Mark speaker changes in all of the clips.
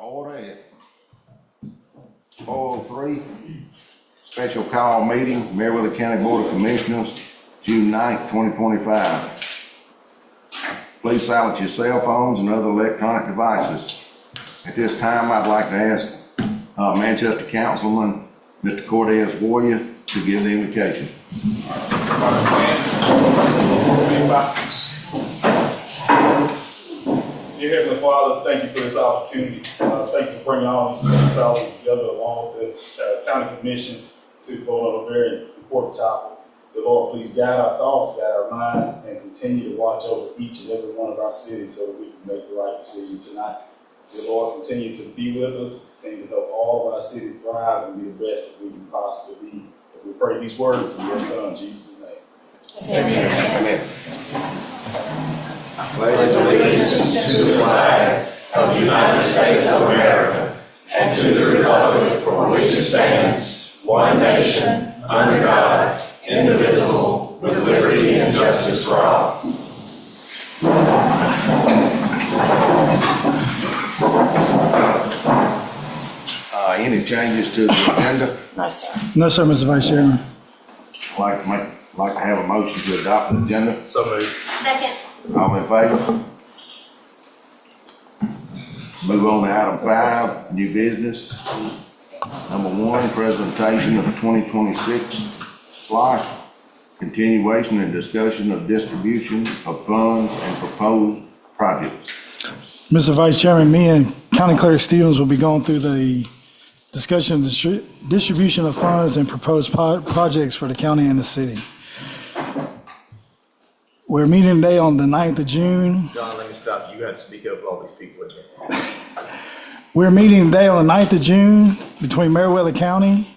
Speaker 1: Order at 4:03. Special call meeting, Meriwether County Board of Commissioners, June 9th, 2025. Please silence your cell phones and other electronic devices. At this time, I'd like to ask Manchester Councilman, Mr. Cortez Warrior, to give the invocation.
Speaker 2: Dear Heavenly Father, thank you for this opportunity. Thank you for bringing all these municipalities together along with the county commission to vote on a very important topic. The Lord, please guide our thoughts, guide our minds, and continue to watch over each and every one of our cities so that we can make the right decision tonight. The Lord, continue to be with us, continue to help all of our cities thrive and be the best that we can possibly be. We pray these words in your Son, Jesus' name.
Speaker 1: Amen.
Speaker 3: Pledge allegiance to the flag of the United States of America and to the republic for which it stands, one nation, under God, indivisible, with liberty and justice for all.
Speaker 1: Any changes to the agenda?
Speaker 4: No, sir.
Speaker 5: No, sir, Mr. Vice Chairman.
Speaker 1: Like to have a motion to adopt the agenda.
Speaker 2: So moved.
Speaker 4: Second.
Speaker 1: All in favor? Move on to item 5, new business. Number 1, presentation of 2026 SPLOST, continuation and discussion of distribution of funds and proposed projects.
Speaker 5: Mr. Vice Chairman, me and County Clerk Stevens will be going through the discussion of distribution of funds and proposed projects for the county and the city. We're meeting today on the 9th of June.
Speaker 3: John, let me stop you. You got to speak up with all these people with me.
Speaker 5: We're meeting today on the 9th of June between Meriwether County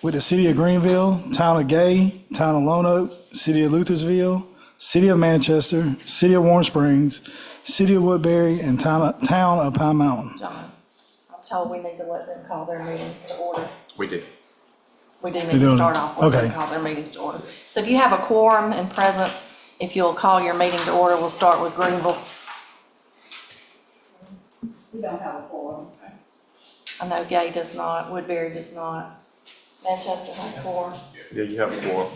Speaker 5: with the City of Greenville, Town of Gay, Town of Lone Oak, City of Luthersville, City of Manchester, City of Warm Springs, City of Woodbury, and Town of Pine Mountain.
Speaker 4: John, I'm told we need to let them call their meetings to order.
Speaker 3: We did.
Speaker 4: We do need
Speaker 5: You're
Speaker 4: to
Speaker 5: doing-
Speaker 4: start off with them
Speaker 5: okay.
Speaker 4: call their meetings to order. So if you have a quorum and presence, if you'll call your meeting to order, we'll start with Greenville.
Speaker 6: We don't have a quorum.
Speaker 4: I know Gay does not, Woodbury does not. Manchester has a quorum.
Speaker 3: Yeah, you have a quorum.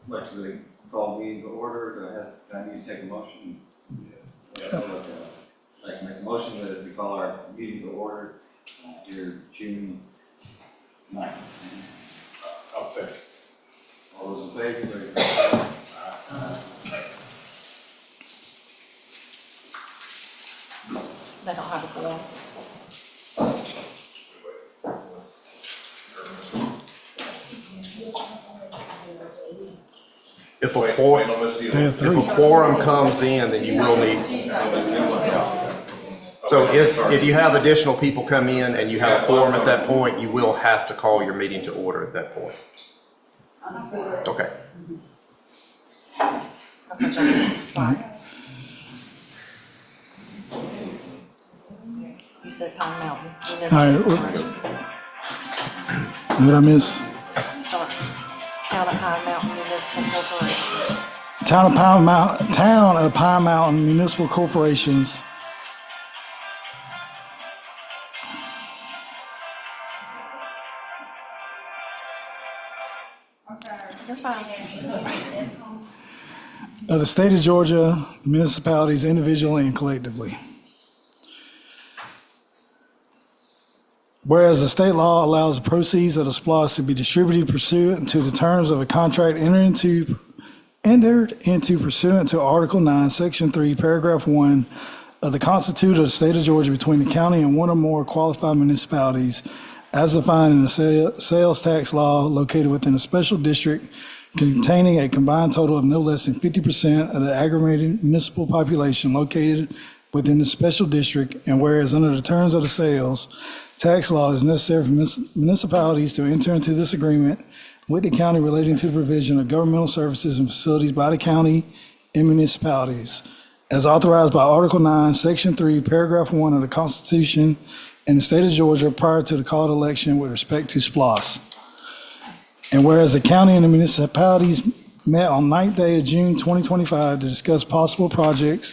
Speaker 7: Like to call meeting to order, do I need to take a motion? I'd like to make a motion that we call our meeting to order here June 9th.
Speaker 2: I'll second.
Speaker 7: All those in favor, raise your hand.
Speaker 4: They don't have a quorum.
Speaker 3: If a quorum,
Speaker 5: They have
Speaker 3: if
Speaker 5: three.
Speaker 3: a quorum comes in, then you will need. So if you have additional people come in and you have a quorum at that point, you will have to call your meeting to order at that point. Okay.
Speaker 4: Okay, John, sorry. You said Pine Mountain.
Speaker 5: All right. What I miss?
Speaker 4: Start. Town of Pine Mountain Municipal Corporation.
Speaker 5: Town of Pine Mountain Municipal Corporations.
Speaker 4: You're fine.
Speaker 5: Of the state of Georgia, municipalities individually and collectively. Whereas the state law allows the proceeds of the SPLOST to be distributed pursuant to the terms of a contract entered into pursuant to Article 9, Section 3, Paragraph 1 of the Constitution of the state of Georgia between the county and one or more qualified municipalities as defined in the sales tax law located within a special district containing a combined total of no less than 50% of the aggregated municipal population located within the special district, and whereas under the terms of the sales tax law, it is necessary for municipalities to enter into this agreement with the county relating to the provision of governmental services and facilities by the county and municipalities, as authorized by Article 9, Section 3, Paragraph 1 of the Constitution in the state of Georgia prior to the called election with respect to SPLOST. And whereas the county and the municipalities met on 9th day of June 2025 to discuss possible projects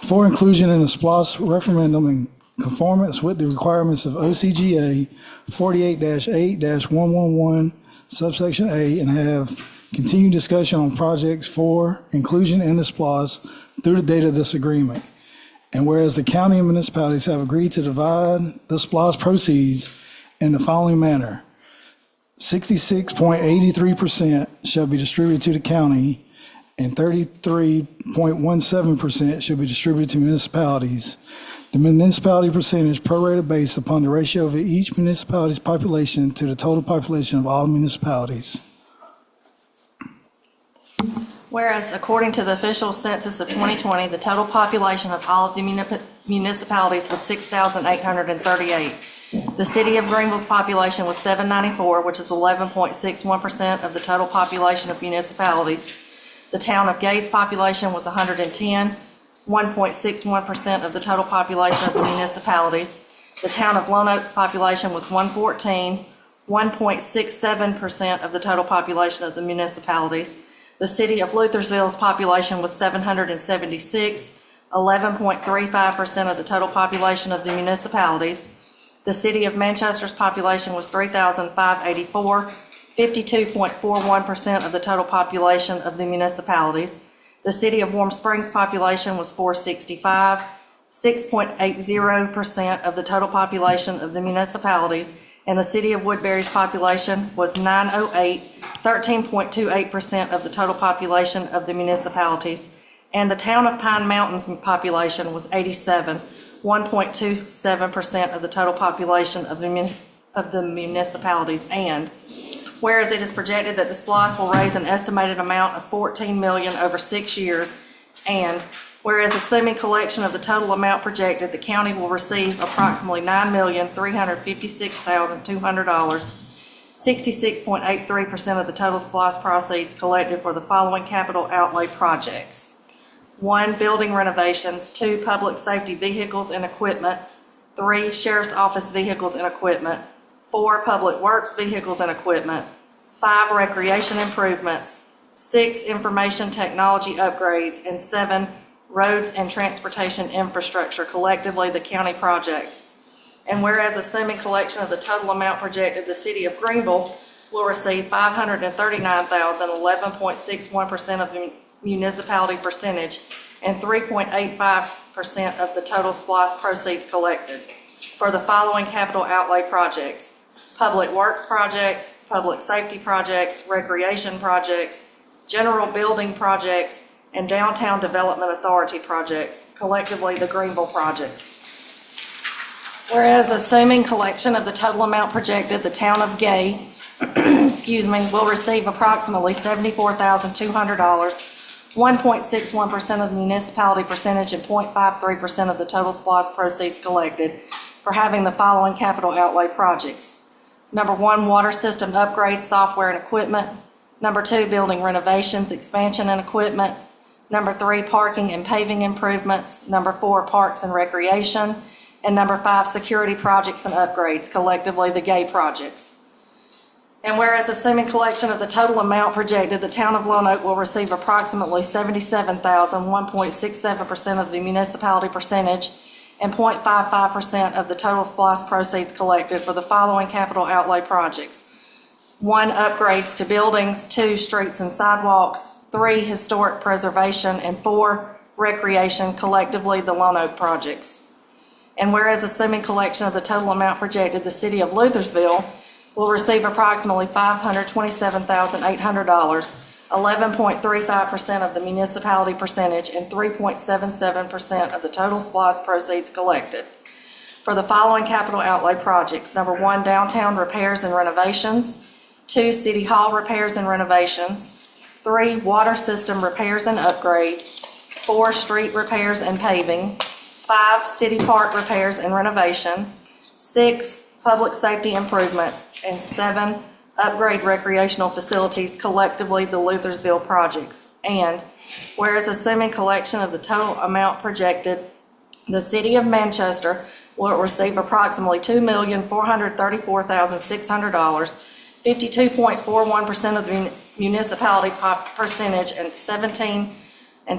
Speaker 5: for inclusion in the SPLOST referendum in conformance with the requirements of OCGA 48-8-111 subsection A, and have continued discussion on projects for inclusion in the SPLOST through the date of this agreement. And whereas the county and municipalities have agreed to divide the SPLOST proceeds in the following manner: 66.83% shall be distributed to the county, and 33.17% shall be distributed to municipalities. The municipality percentage prorated based upon the ratio of each municipality's population to the total population of all municipalities.
Speaker 4: Whereas according to the official census of 2020, the total population of all of the municipalities was 6,838. The city of Greenville's population was 794, which is 11.61% of the total population of municipalities. The town of Gay's population was 110, 1.61% of the total population of the municipalities. The town of Lone Oak's population was 114, 1.67% of the total population of the municipalities. The city of Luthersville's population was 776, 11.35% of the total population of the municipalities. The city of Manchester's population was 3,584, 52.41% of the total population of the municipalities. The city of Warm Springs population was 465, 6.80% of the total population of the municipalities. And the city of Woodbury's population was 908, 13.28% of the total population of the municipalities. And the town of Pine Mountain's population was 87, 1.27% of the total population of the municipalities. And whereas it is projected that the SPLOST will raise an estimated amount of $14 million over 6 years, and whereas assuming collection of the total amount projected, the county will receive approximately $9,356,200, 66.83% of the total SPLOST proceeds collected for the following capital outlay projects: 1, building renovations; 2, public safety vehicles and equipment; 3, sheriff's office vehicles and equipment; 4, public works vehicles and equipment; 5, recreation improvements; 6, information technology upgrades; and 7, roads and transportation infrastructure, collectively the county projects. And whereas assuming collection of the total amount projected, the city of Greenville will receive $539,000, 11.61% of the municipality percentage, and 3.85% of the total SPLOST proceeds collected for the following capital outlay projects: public works projects, public safety projects, recreation projects, general building projects, and downtown development authority projects, collectively the Greenville projects. Whereas assuming collection of the total amount projected, the town of Gay, will receive approximately $74,200, 1.61% of the municipality percentage, and 0.53% of the total SPLOST proceeds collected for having the following capital outlay projects: Number 1, water system upgrades, software and equipment; Number 2, building renovations, expansion and equipment; Number 3, parking and paving improvements; Number 4, parks and recreation; and Number 5, security projects and upgrades, collectively the Gay projects. And whereas assuming collection of the total amount projected, the town of Lone Oak will receive approximately $77,000, 1.67% of the municipality percentage, and 0.55% of the total SPLOST proceeds collected for the following capital outlay projects: 1, upgrades to buildings; 2, streets and sidewalks; 3, historic preservation; and 4, recreation, collectively the Lone Oak projects. And whereas assuming collection of the total amount projected, the city of Luthersville will receive approximately $527,800, 11.35% of the municipality percentage, and 3.77% of the total SPLOST proceeds collected for the following capital outlay projects: Number 1, downtown repairs and renovations; 2, city hall repairs and renovations; 3, water system repairs and upgrades; 4, street repairs and paving; 5, city park repairs and renovations; 6, public safety improvements; and 7, upgrade recreational facilities, collectively the Luthersville projects. And whereas assuming collection of the total amount projected, the city of Manchester will receive approximately $2,434,600, 52.41% of the municipality percentage and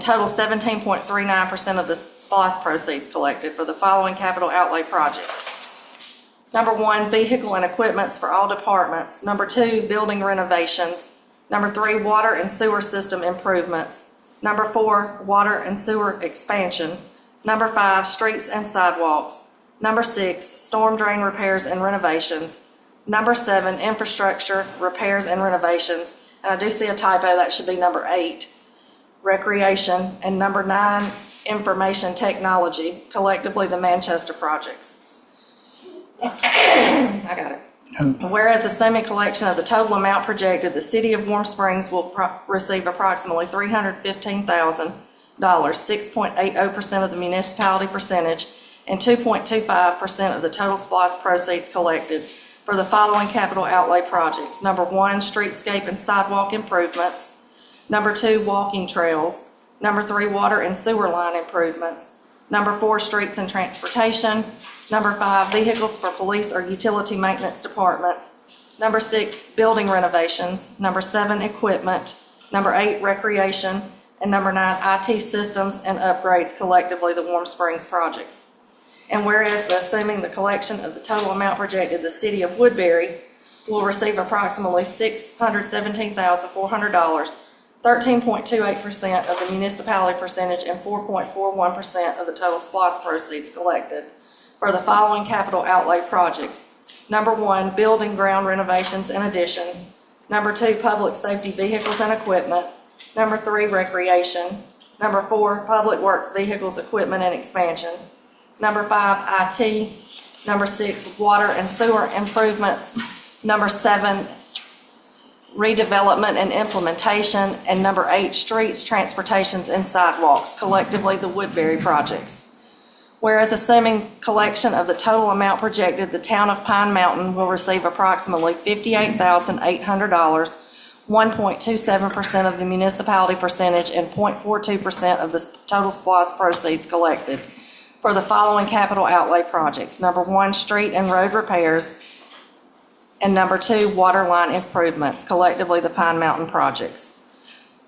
Speaker 4: total 17.39% of the SPOS proceeds collected for the following capital outlay projects. Number 1, vehicle and equipments for all departments. Number 2, building renovations. Number 3, water and sewer system improvements. Number 4, water and sewer expansion. Number 5, streets and sidewalks. Number 6, storm drain repairs and renovations. Number 7, infrastructure repairs and renovations. And I do see a typo, that should be number 8, recreation. And number 9, information technology, collectively the Manchester projects. I got it. Whereas assuming collection of the total amount projected, the city of Warm Springs will receive approximately $315,000, 6.80% of the municipality percentage, and 2.25% of the total SPOS proceeds collected for the following capital outlay projects. Number 1, streetscape and sidewalk improvements. Number 2, walking trails. Number 3, water and sewer line improvements. Number 4, streets and transportation. Number 5, vehicles for police or utility maintenance departments. Number 6, building renovations. Number 7, equipment. Number 8, recreation. And number 9, IT systems and upgrades, collectively the Warm Springs projects. And whereas assuming the collection of the total amount projected, the city of Woodbury will receive approximately $617,400, 13.28% of the municipality percentage, and 4.41% of the total SPOS proceeds collected for the following capital outlay projects. Number 1, building ground renovations and additions. Number 2, public safety vehicles and equipment. Number 3, recreation. Number 4, public works vehicles, equipment, and expansion. Number 5, IT. Number 6, water and sewer improvements. Number 7, redevelopment and implementation. And number 8, streets, transportations, and sidewalks, collectively the Woodbury projects. Whereas assuming collection of the total amount projected, the town of Pine Mountain will receive approximately $58,800, 1.27% of the municipality percentage, and 0.42% of the total SPOS proceeds collected for the following capital outlay projects. Number 1, street and road repairs. And number 2, water line improvements, collectively the Pine Mountain projects.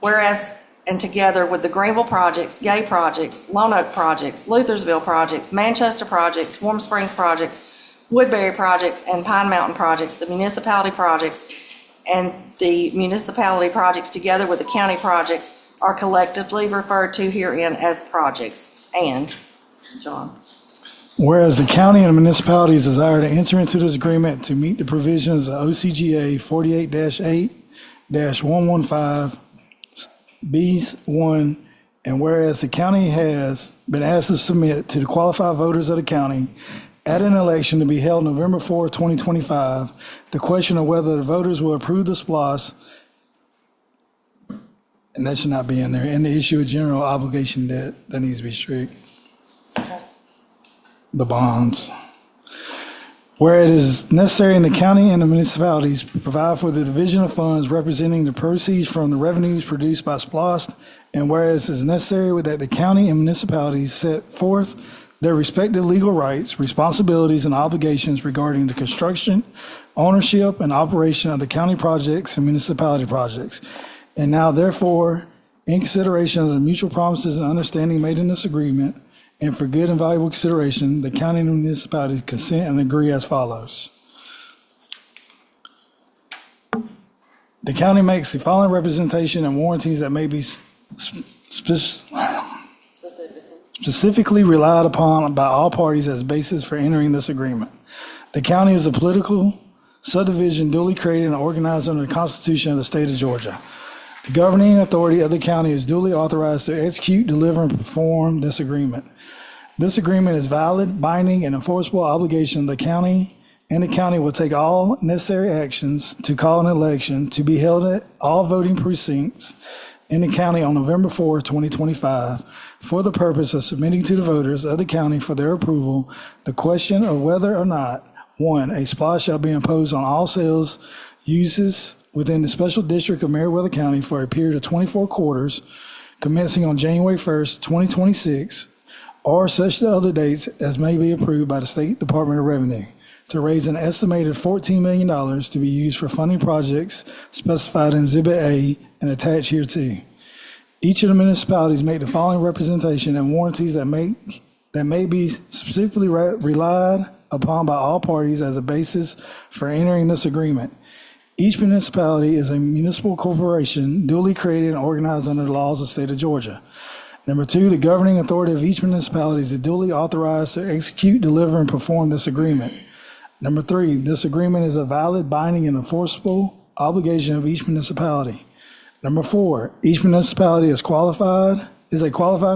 Speaker 4: Whereas, and together with the Greenville projects, Gay projects, Lone Oak projects, Luthersville projects, Manchester projects, Warm Springs projects, Woodbury projects, and Pine Mountain projects, the municipality projects, and the municipality projects together with the county projects are collectively referred to herein as projects. And, John.
Speaker 5: Whereas the county and the municipalities desire to enter into this agreement to meet the provisions of OCGA 48-8-115 B1, and whereas the county has been asked to submit to the qualified voters of the county at an election to be held November 4, 2025, the question of whether the voters will approve the SPOS, and that should not be in there, and the issue of general obligation debt, that needs to be strict. The bonds. Where it is necessary in the county and the municipalities provide for the division of funds representing the proceeds from the revenues produced by SPOS, and whereas it is necessary that the county and municipalities set forth their respective legal rights, responsibilities, and obligations regarding the construction, ownership, and operation of the county projects and municipality projects. And now therefore, in consideration of the mutual promises and understanding made in this agreement, and for good and valuable consideration, the county and municipalities consent and agree as follows. The county makes the following representation and warranties that may be specifically relied upon by all parties as basis for entering this agreement. The county is a political subdivision duly created and organized under the Constitution of the state of Georgia. The governing authority of the county is duly authorized to execute, deliver, and perform this agreement. This agreement is valid, binding, and enforceable obligation of the county, and the county will take all necessary actions to call an election to be held at all voting precincts in the county on November 4, 2025, for the purpose of submitting to the voters of the county for their approval the question of whether or not, 1, a SPOS shall be imposed on all sales uses within the special district of Meriwether County for a period of 24 quarters, commencing on January 1st, 2026, or such other dates as may be approved by the State Department of Revenue. to raise an estimated $14 million to be used for funding projects specified in Exhibit A and attached hereto. Each of the municipalities make the following representation and warranties that may be specifically relied upon by all parties as a basis for entering this agreement. Each municipality is a municipal corporation duly created and organized under the laws of the state of Georgia. Number two, the governing authority of each municipality is duly authorized to execute, deliver, and perform this agreement. Number three, this agreement is a valid, binding, and enforceable obligation of each municipality. Number four, each municipality is a qualified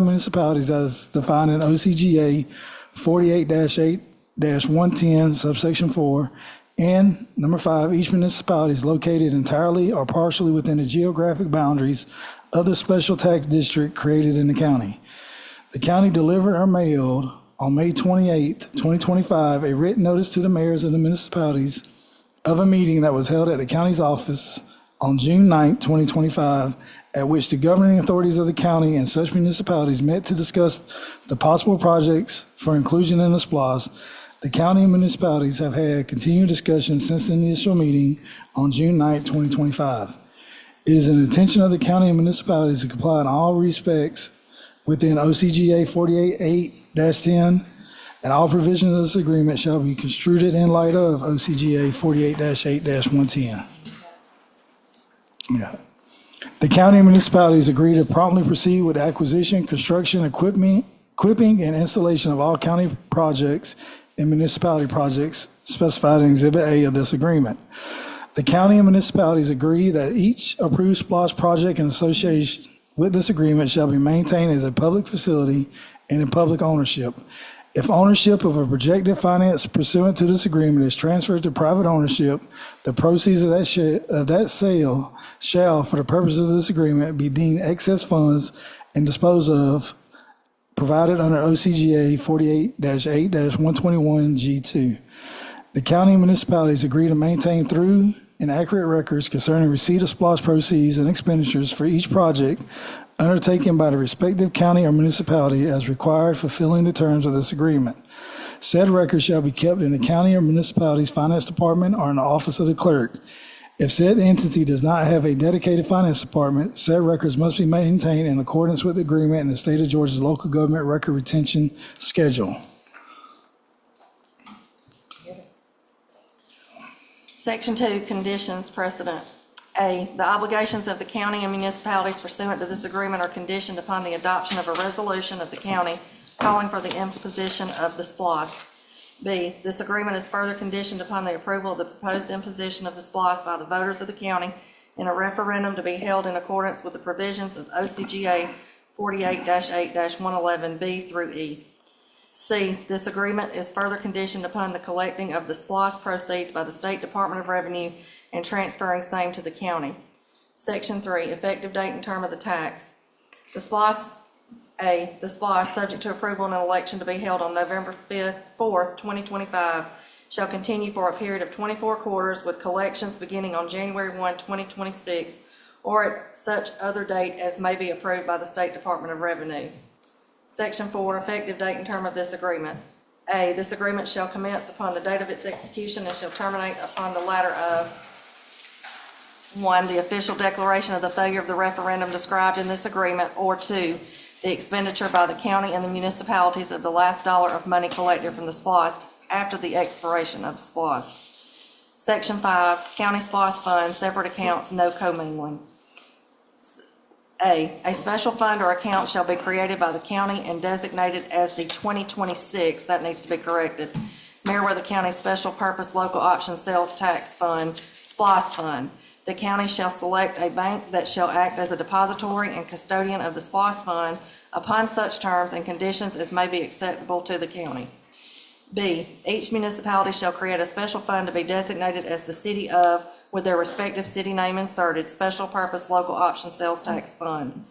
Speaker 5: municipality as defined in OCGA 48-8-110 subsection 4. And number five, each municipality is located entirely or partially within the geographic boundaries of the special tax district created in the county. The county delivered or mailed on May 28, 2025, a written notice to the mayors of the municipalities of a meeting that was held at the county's office on June 9, 2025, at which the governing authorities of the county and such municipalities met to discuss the possible projects for inclusion in the SPLOST. The county and municipalities have had continued discussions since the initial meeting on June 9, 2025. It is an intention of the county and municipalities to comply in all respects within OCGA 48-8-10, and all provisions of this agreement shall be construed in light of OCGA 48-8-110. Yeah. The county and municipalities agree to promptly proceed with acquisition, construction, equipping, and installation of all county projects and municipality projects specified in Exhibit A of this agreement. The county and municipalities agree that each approved SPLOST project in association with this agreement shall be maintained as a public facility and in public ownership. If ownership of a projected finance pursuant to this agreement is transferred to private ownership, the proceeds of that sale shall, for the purpose of this agreement, be deemed excess funds and disposed of, provided under OCGA 48-8-121G2. The county and municipalities agree to maintain through and accurate records concerning receipt of SPLOST proceeds and expenditures for each project undertaken by the respective county or municipality as required, fulfilling the terms of this agreement. Said records shall be kept in the county or municipality's finance department or in the office of the clerk. If said entity does not have a dedicated finance department, said records must be maintained in accordance with the agreement and the state of Georgia's local government record retention schedule.
Speaker 4: Section 2, conditions precedent. A, the obligations of the county and municipalities pursuant to this agreement are conditioned upon the adoption of a resolution of the county calling for the imposition of the SPLOST. B, this agreement is further conditioned upon the approval of the proposed imposition of the SPLOST by the voters of the county in a referendum to be held in accordance with the provisions of OCGA 48-8-111B through E. C, this agreement is further conditioned upon the collecting of the SPLOST proceeds by the State Department of Revenue and transferring same to the county. Section 3, effective date and term of the tax. The SPLOST, subject to approval in an election to be held on November 4th, 2025, shall continue for a period of 24 quarters with collections beginning on January 1, 2026, or at such other date as may be approved by the State Department of Revenue. Section 4, effective date and term of this agreement. A, this agreement shall commence upon the date of its execution and shall terminate upon the latter of 1, the official declaration of the failure of the referendum described in this agreement, or 2, the expenditure by the county and the municipalities of the last dollar of money collected from the SPLOST after the expiration of the SPLOST. Section 5, county SPLOST funds, separate accounts, no commingling. A special fund or account shall be created by the county and designated as the 2026, that needs to be corrected, Meriwether County Special Purpose Local Option Sales Tax Fund, SPLOST Fund. The county shall select a bank that shall act as a depository and custodian of the SPLOST Fund upon such terms and conditions as may be acceptable to the county. B, each municipality shall create a special fund to be designated as the city of, with their respective city name inserted, Special Purpose Local Option Sales Tax Fund.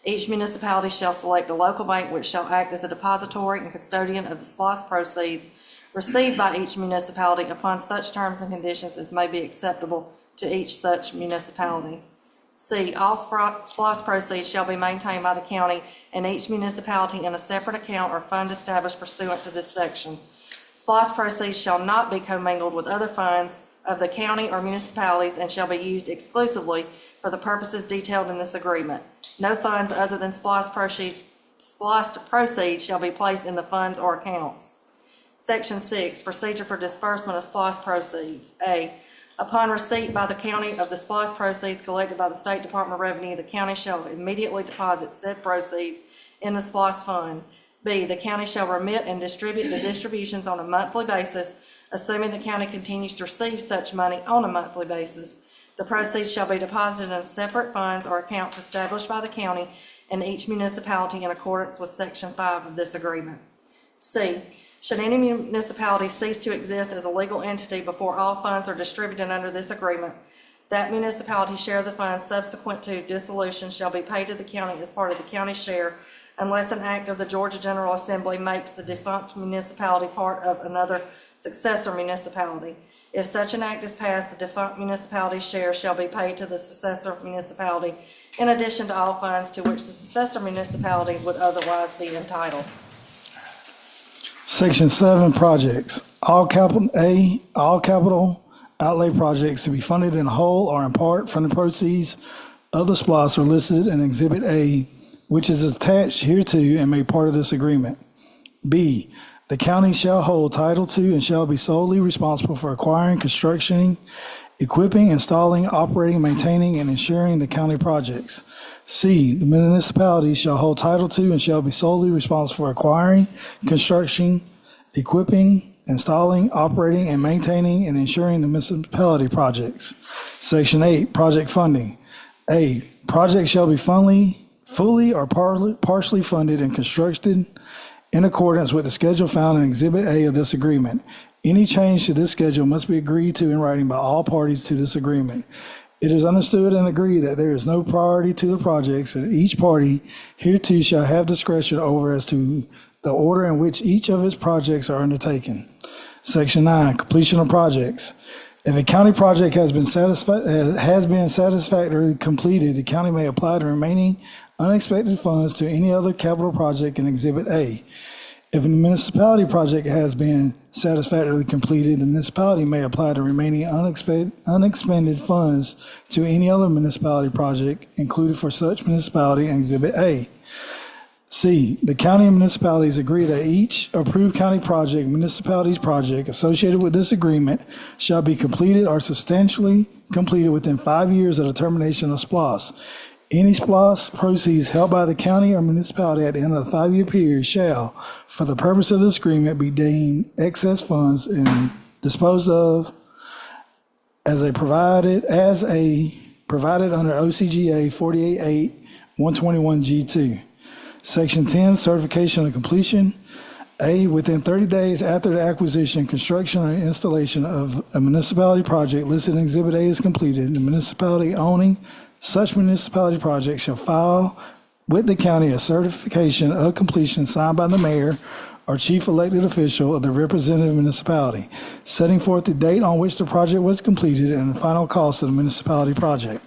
Speaker 4: Each municipality shall select a local bank which shall act as a depository and custodian of the SPLOST proceeds received by each municipality upon such terms and conditions as may be acceptable to each such municipality. C, all SPLOST proceeds shall be maintained by the county and each municipality in a separate account or fund established pursuant to this section. SPOS proceeds shall not be commingled with other funds of the county or municipalities and shall be used exclusively for the purposes detailed in this agreement. No funds other than SPOS proceeds shall be placed in the funds or accounts. Section 6, procedure for disbursement of SPOS proceeds. A, upon receipt by the county of the SPOS proceeds collected by the State Department of Revenue, the county shall immediately deposit said proceeds in the SPOS fund. B, the county shall remit and distribute the distributions on a monthly basis, assuming the county continues to receive such money on a monthly basis. The proceeds shall be deposited in separate funds or accounts established by the county and each municipality in accordance with Section 5 of this agreement. C, should any municipality cease to exist as a legal entity before all funds are distributed under this agreement, that municipality's share of the funds subsequent to dissolution shall be paid to the county as part of the county share unless an act of the Georgia General Assembly makes the defunct municipality part of another successor municipality. If such an act is passed, the defunct municipality's share shall be paid to the successor municipality in addition to all funds to which the successor municipality would otherwise be entitled.
Speaker 5: Section 7, projects. All capital outlay projects to be funded in whole or in part from the proceeds of the SPOS are listed in Exhibit A, which is attached hereto and made part of this agreement. B, the county shall hold title to and shall be solely responsible for acquiring, constructing, equipping, installing, operating, maintaining, and insuring the county projects. C, the municipality shall hold title to and shall be solely responsible for acquiring, construction, equipping, installing, operating, and maintaining, and insuring the municipality projects. Section 8, project funding. A, projects shall be fully or partially funded and constructed in accordance with the schedule found in Exhibit A of this agreement. Any change to this schedule must be agreed to in writing by all parties to this agreement. It is understood and agreed that there is no priority to the projects, and each party hereto shall have discretion over as to the order in which each of its projects are undertaken. Section 9, completion of projects. If a county project has been satisfactorily completed, the county may apply the remaining unexpected funds to any other capital project in Exhibit A. If a municipality project has been satisfactorily completed, the municipality may apply the remaining unexpended funds to any other municipality project included for such municipality in Exhibit A. C, the county and municipalities agree that each approved county project, municipality's project associated with this agreement shall be completed or substantially completed within 5 years of the termination of SPOS. Any SPOS proceeds held by the county or municipality at the end of the 5-year period shall, for the purpose of this agreement, be deemed excess funds and disposed of as provided under OCGA 48.8/121G2. Section 10, certification of completion. A, within 30 days after the acquisition, construction, or installation of a municipality project listed in Exhibit A is completed, the municipality owning such municipality project shall file with the county a certification of completion signed by the mayor or chief elected official of the representative municipality, setting forth the date on which the project was completed and the final cost of the municipality project.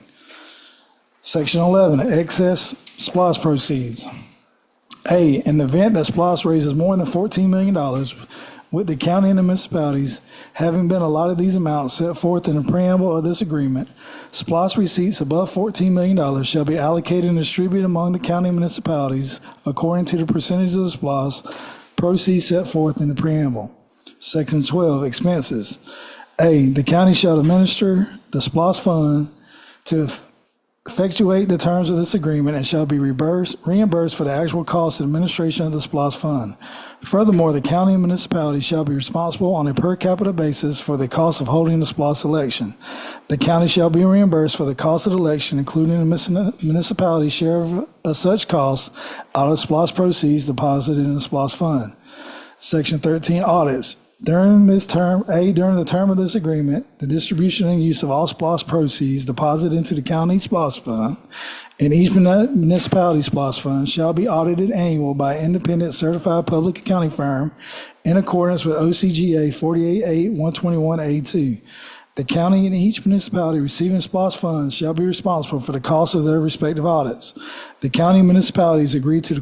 Speaker 5: Section 11, excess SPOS proceeds. A, in the event that SPOS raises more than $14 million, with the county and the municipalities having been allotted these amounts set forth in the preamble of this agreement, SPOS receipts above $14 million shall be allocated and distributed among the county and municipalities according to the percentage of the SPOS proceeds set forth in the preamble. Section 12, expenses. A, the county shall administer the SPOS fund to effectuate the terms of this agreement and shall be reimbursed for the actual cost and administration of the SPOS fund. Furthermore, the county and municipality shall be responsible on a per capita basis for the cost of holding the SPOS election. The county shall be reimbursed for the cost of the election, including the municipality's share of such costs out of SPOS proceeds deposited in the SPOS fund. Section 13, audits. During the term of this agreement, the distribution and use of all SPOS proceeds deposited into the county SPOS fund and each municipality SPOS fund shall be audited annual by an independent certified public accounting firm in accordance with OCGA 48.8/121A2. The county and each municipality receiving SPOS funds shall be responsible for the cost of their respective audits. The county and municipalities agree to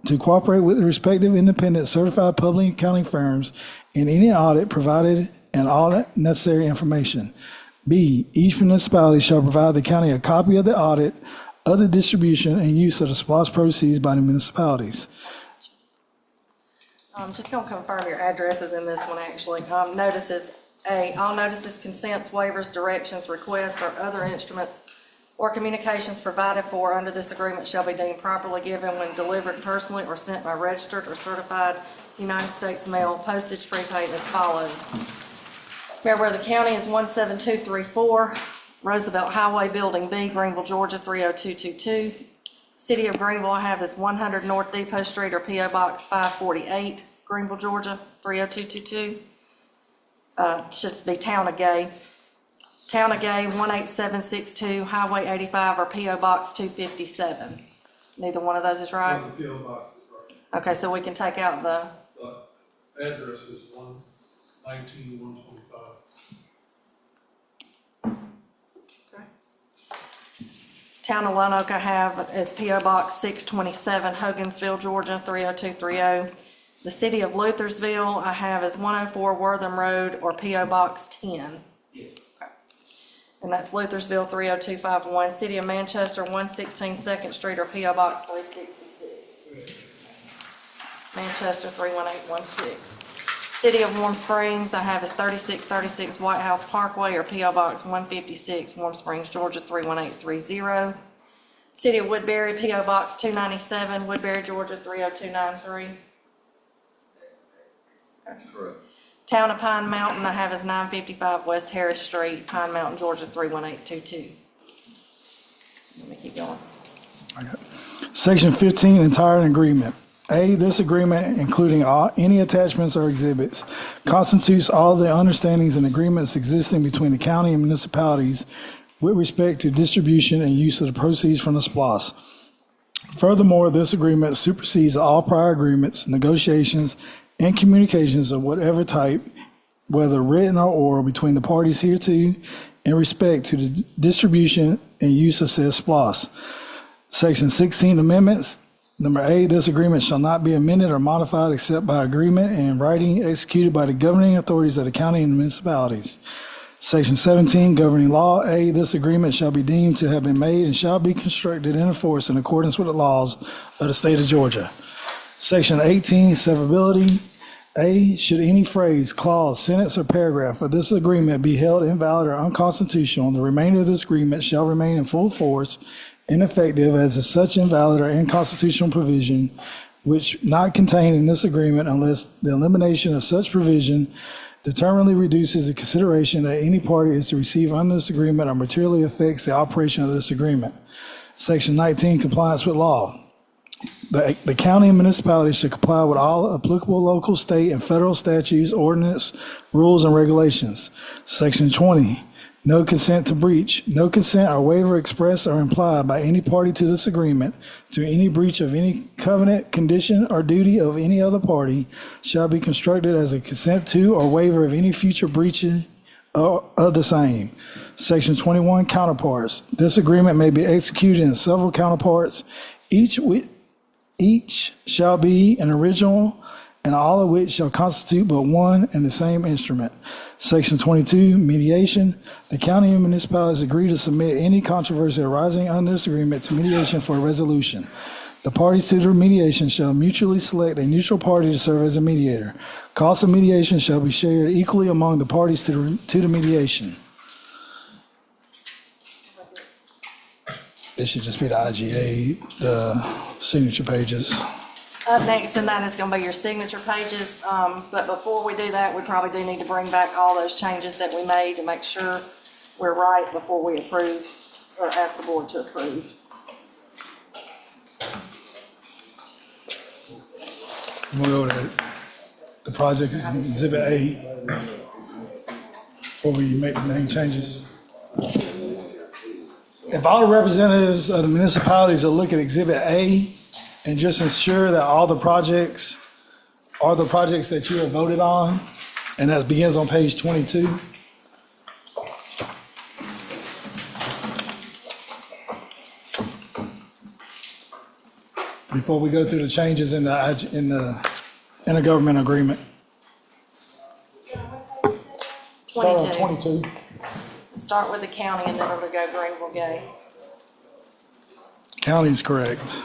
Speaker 5: to cooperate with the respective independent certified public accounting firms in any audit provided and all necessary information. B, each municipality shall provide the county a copy of the audit of the distribution and use of the SPOS proceeds by the municipalities.
Speaker 4: I'm just gonna confirm your addresses in this one, actually. Notices, A, all notices, consents, waivers, directions, requests, or other instruments or communications provided for under this agreement shall be deemed properly given when delivered personally or sent by registered or certified United States mail, postage prepaid as follows. Meriwether County is 17234, Roosevelt Highway, Building B, Greenville, Georgia, 30222. City of Greenville I have is 100 North Depot Street or P.O. Box 548, Greenville, Georgia, 30222. Should be Town of Gay. Town of Gay, 18762, Highway 85 or P.O. Box 257. Neither one of those is right?
Speaker 8: The PO box is right.
Speaker 4: Okay, so we can take out the,
Speaker 8: The address is 119, 125.
Speaker 4: Town of Lonoke I have is P.O. Box 627, Hogansville, Georgia, 30230. The City of Luthersville I have is 104 Wortham Road or P.O. Box 10. And that's Luthersville, 30251. City of Manchester, 116 Second Street or P.O. Box 366. Manchester, 31816. City of Warm Springs, I have is 3636 White House Parkway or P.O. Box 156, Warm Springs, Georgia, 31830. City of Woodbury, P.O. Box 297, Woodbury, Georgia, 30293.
Speaker 7: Correct.
Speaker 4: Town of Pine Mountain, I have is 955 West Harris Street, Pine Mountain, Georgia, 31822. Let me keep going.
Speaker 5: Section 15, entire agreement. A, this agreement, including any attachments or exhibits, constitutes all the understandings and agreements existing between the county and municipalities with respect to distribution and use of the proceeds from the SPOS. Furthermore, this agreement supersedes all prior agreements, negotiations, and communications of whatever type, whether written or oral, between the parties hereto in respect to the distribution and use of said SPOS. Section 16 amendments. Number A, this agreement shall not be amended or modified except by agreement and in writing executed by the governing authorities of the county and municipalities. Section 17, governing law. A, this agreement shall be deemed to have been made and shall be constructed and enforced in accordance with the laws of the state of Georgia. Section 18, severability. A, should any phrase, clause, sentence, or paragraph of this agreement be held invalid or unconstitutional, the remainder of this agreement shall remain in full force and effective as is such invalid or unconstitutional provision which not contained in this agreement unless the elimination of such provision determinately reduces the consideration that any party is to receive under this agreement or materially affects the operation of this agreement. Section 19, compliance with law. The county and municipality should comply with all applicable local, state, and federal statutes, ordinance, rules, and regulations. Section 20, no consent to breach. No consent or waiver expressed or implied by any party to this agreement to any breach of any covenant, condition, or duty of any other party shall be construed as a consent to or waiver of any future breach of the same. Section 21, counterparts. This agreement may be executed in several counterparts, each shall be an original, and all of which shall constitute but one and the same instrument. Section 22, mediation. The county and municipalities agree to submit any controversy arising under this agreement to mediation for a resolution. The parties to the mediation shall mutually select a neutral party to serve as a mediator. Costs of mediation shall be shared equally among the parties to the mediation. This should just be the IGA, the signature pages.
Speaker 4: Up next, and that is gonna be your signature pages, but before we do that, we probably do need to bring back all those changes that we made to make sure we're right before we approve, or ask the board to approve.
Speaker 5: We'll go to the project exhibit A before we make the main changes. If all the representatives of the municipalities will look at exhibit A and just ensure that all the projects are the projects that you have voted on, and that begins on page 22. before we go through the changes in the intergovernmental agreement. Start on
Speaker 4: 22.
Speaker 5: 22.
Speaker 4: Start with the county and then it'll go Greenville Gay.
Speaker 5: County's correct.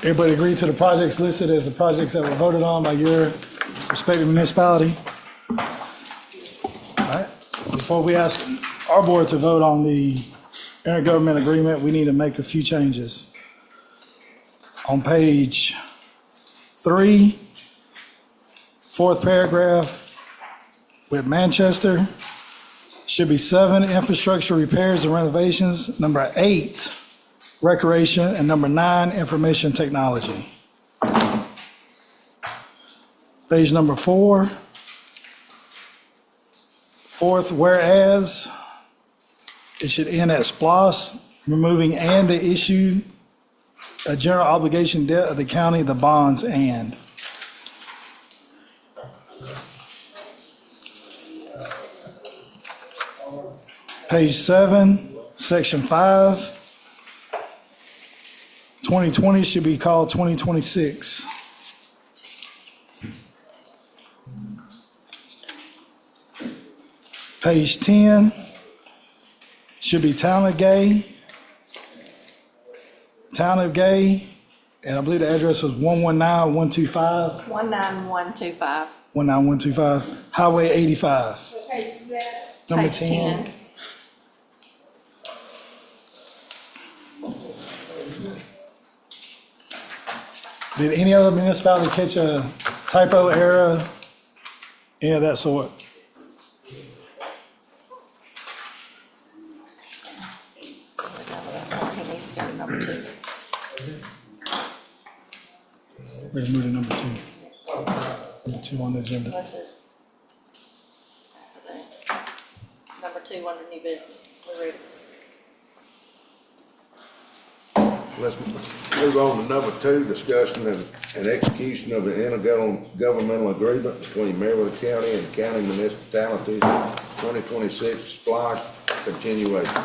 Speaker 5: Everybody agree to the projects listed as the projects that were voted on by your respective municipality? All right, before we ask our board to vote on the intergovernmental agreement, we need to make a few changes. On page 3, fourth paragraph, with Manchester, should be 7, infrastructure repairs and renovations. Number 8, recreation, and number 9, information technology. Page number 4, fourth, whereas, it should end at SPOS, removing and the issue, a general obligation debt of the county, the bonds and. Page 7, section 5, 2020 should be called 2026. Page 10 should be Town of Gay. Town of Gay, and I believe the address was 119125,
Speaker 4: 19125.
Speaker 5: 19125, Highway 85.
Speaker 6: Okay, you got
Speaker 5: Number
Speaker 4: Page
Speaker 5: 10.
Speaker 4: 10.
Speaker 5: Did any other municipality catch a typo, error, any of that sort?
Speaker 4: He needs to go to number 2.
Speaker 5: We're gonna move to number 2. Number 2 on the agenda.
Speaker 4: This is number 2 under new business. We're ready.
Speaker 1: Let's move on to number 2, discussion and execution of the intergovernmental agreement between Meriwether County and county municipalities, 2026 SPLOST continuation.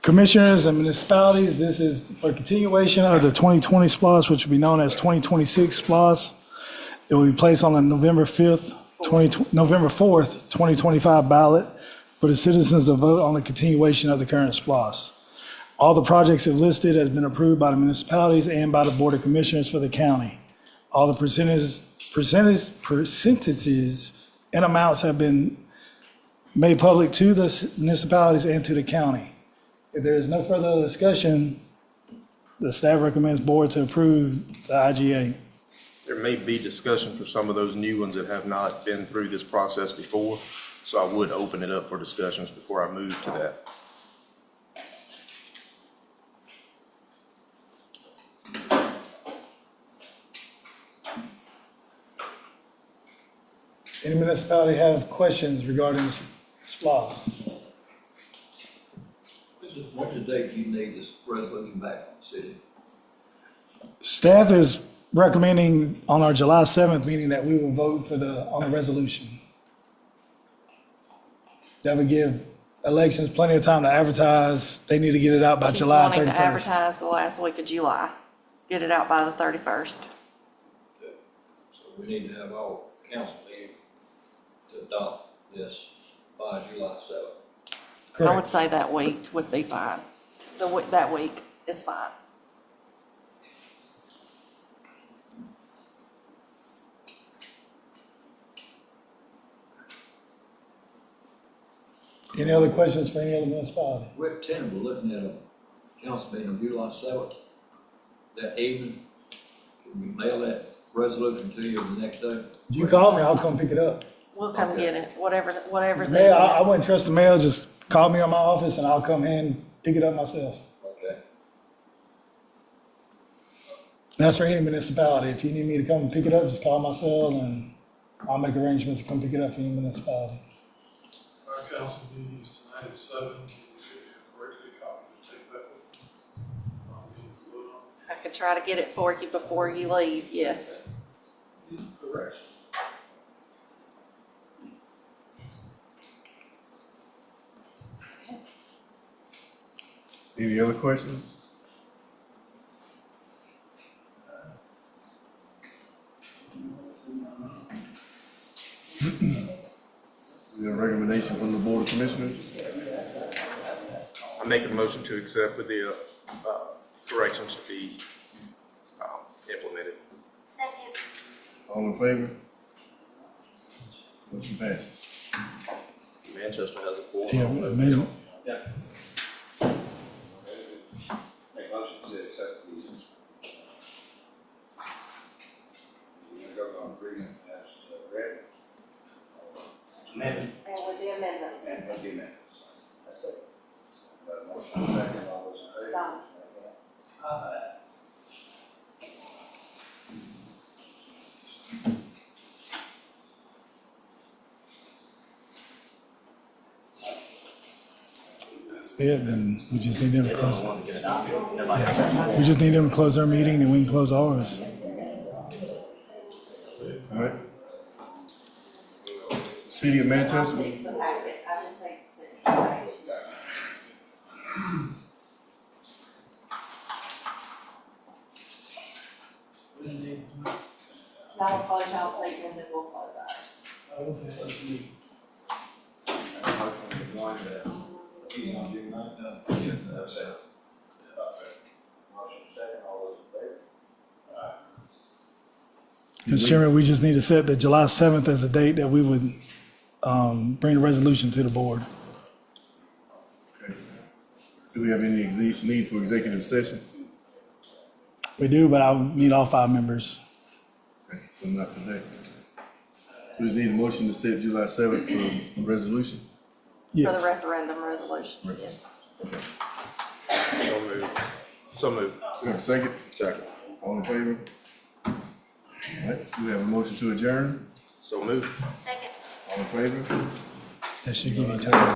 Speaker 5: Commissioners and municipalities, this is for continuation of the 2020 SPOS, which will be known as 2026 SPOS. It will be placed on the November 4th, 2025 ballot for the citizens to vote on the continuation of the current SPOS. All the projects have listed has been approved by the municipalities and by the Board of Commissioners for the county. All the percentages and amounts have been made public to the municipalities and to the county. If there is no further discussion, the staff recommends board to approve the IGA.
Speaker 9: There may be discussion for some of those new ones that have not been through this process before, so I would open it up for discussions before I move to that.
Speaker 5: Any municipality have questions regarding the SPOS?
Speaker 10: What's the date you need this resolution back from the city?
Speaker 5: Staff is recommending on our July 7th meeting that we will vote on the resolution. That would give elections plenty of time to advertise. They need to get it out by
Speaker 4: She's
Speaker 5: July
Speaker 4: wanting to
Speaker 5: 31st.
Speaker 4: advertise the last week of July. Get it out by the 31st.
Speaker 10: So we need to have our council meeting to adopt this by July 7th.
Speaker 4: I would
Speaker 5: Correct.
Speaker 4: say that week would be fine. That week is fine.
Speaker 5: Any other questions for any other municipality?
Speaker 10: We're tentatively looking at a council meeting on July 7th. That evening, can we mail that resolution to you the next day?
Speaker 5: You call me, I'll come pick it up.
Speaker 4: We'll come get it, whatever's
Speaker 5: Mail, I
Speaker 4: easy.
Speaker 5: wouldn't trust the mail, just call me on my office and I'll come in and pick it up myself.
Speaker 10: Okay.
Speaker 5: That's for any municipality. If you need me to come and pick it up, just call my cell and I'll make arrangements to come pick it up for any municipality.
Speaker 8: Our council meeting is tonight at 7, can you fit
Speaker 4: try to get it for you before you leave, yes.
Speaker 3: Correct.
Speaker 11: Any other questions? We got a recommendation from the Board of Commissioners.
Speaker 9: I make a motion to accept with the corrections to be implemented.
Speaker 12: Second.
Speaker 11: All in favor? Motion passes.
Speaker 9: Manchester has a pool.
Speaker 5: Yeah, amazing.
Speaker 7: Make motion to accept these. You're gonna go on agreement as read. Amendment.
Speaker 4: And with the amendments.
Speaker 7: And with the amendment. That's it. Motion second, all those in favor?
Speaker 4: Done.
Speaker 5: That's it, then we just need them to close. Yeah. We just need them to close their meeting and we can close ours.
Speaker 11: All right. City of Manchester,
Speaker 4: Fix the packet, I just think the city package. Now we'll close y'all's meeting and then we'll close ours.
Speaker 7: Motion is going to, meeting on June 9th. That's it. Motion second, all those in favor?
Speaker 5: Mr. Chairman, we just need to set the July 7th as a date that we would bring the resolution to the board.
Speaker 11: do we have any need for executive session?
Speaker 5: We do, but I'll need all 5 members.
Speaker 11: Okay, so not today. We just need a motion to set July 7th for resolution.
Speaker 4: For the
Speaker 5: Yes.
Speaker 4: referendum resolution, yes.
Speaker 9: So moved. So moved.
Speaker 11: We have a second?
Speaker 9: Second.
Speaker 11: All in favor? All right, do we have a motion to adjourn?
Speaker 9: So moved.
Speaker 12: Second.
Speaker 11: All in favor?
Speaker 5: That should give you time.